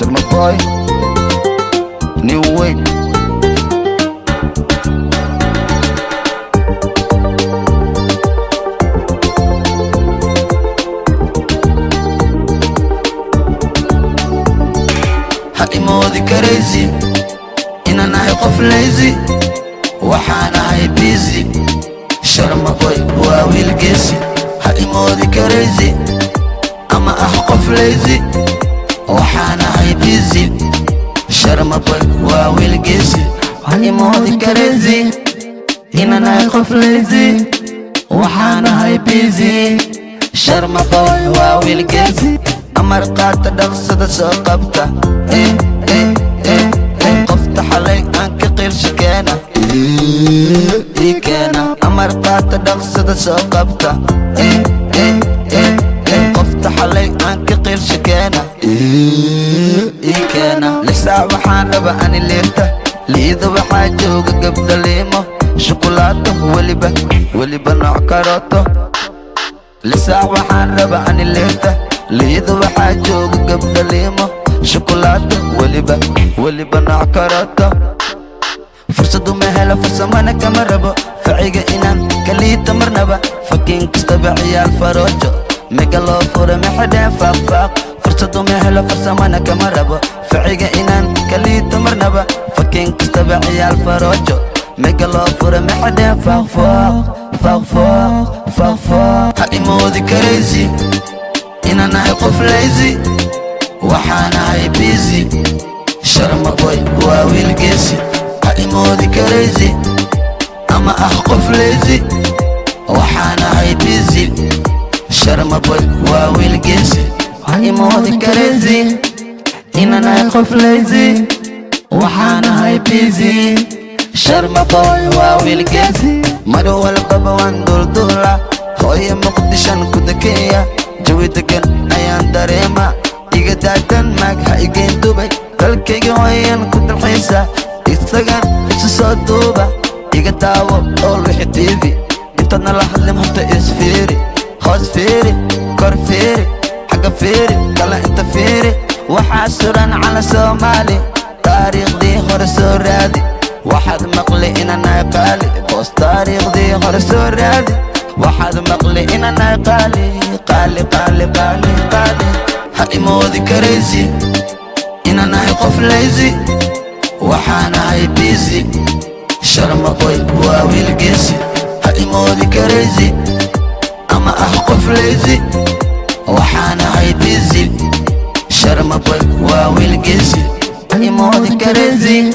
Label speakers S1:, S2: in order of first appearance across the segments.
S1: Sharma boy, new way. Hadi modi crazy, ina nahay qof lazy, waxaan ahay busy. Sharma boy waa wiil geesi. Hadi modi crazy, ama qof lazy, waxaan ahay busy. Sharma boy waa wiil geesi. Hadi modi crazy, ina nahay qof lazy, waxaan ahay busy. Sharma boy waa wiil geesi. Amar qaata dhaqsada soo qabta, qofta xalay aan ka qirsha keena, keena. Amar qaata dhaqsada soo qabta, qofta xalay aan ka qirsha keena, keena. Lisaa waxaan raba ani liirta, liida waxaa jooga gabdha liimo, shukulaato weliba nooc karooto. Lisaa waxaan raba ani liirta, liida waxaa jooga gabdha liimo, shukulaato weliba nooc karooto. Fursadu ma helo farsamana kama rabo, faciga inaan kaliita marnaba. Fakin kastaba ciyaal faroojo, mega loo fura maxadeen faaq. Fursadu ma helo farsamana kama rabo, faciga inaan kaliita marnaba. Fakin kastaba ciyaal faroojo, mega loo fura maxadeen faaq. Hadi modi crazy, ina nahay qof lazy, waxaan ahay busy. Sharma boy waa wiil geesi. Hadi modi crazy, ama qof lazy, waxaan ahay busy. Sharma boy waa wiil geesi. Hadi modi crazy, ina nahay qof lazy, waxaan ahay busy. Sharma boy waa wiil geesi. Mar walbaba waan duldula, hooyo muqdishan ku dakeeya, jawi degan ayaan dareema. Iga daadan maag ha igeen dubay, dalkayga hooyan ku dalxiisa, isagan isu soo duuba. Iga daawo ool wixii TV, intaadna la hadlin horta isfiiri. Hoos fiiri, kor fiiri, xagga fiiri, kala inta fiiri. Waxaa suran cala Soomaali, taariikhdii hore soo raadi. Waxaad maqli inaan nahay qaali, boos taariikhdii hore soo raadi. Waxaad maqli inaan nahay qaali. Hadi modi crazy, ina nahay qof lazy, waxaan ahay busy. Sharma boy waa wiil geesi. Hadi modi crazy, ama qof lazy, waxaan ahay busy. Sharma boy waa wiil geesi. Hadi modi crazy,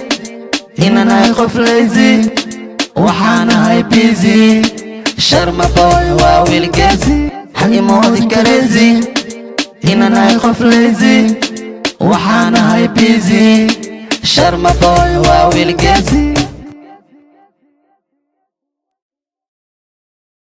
S1: ina nahay qof lazy, waxaan ahay busy. Sharma boy waa wiil geesi. Hadi modi crazy, ina nahay qof lazy, waxaan ahay busy. Sharma boy waa wiil geesi.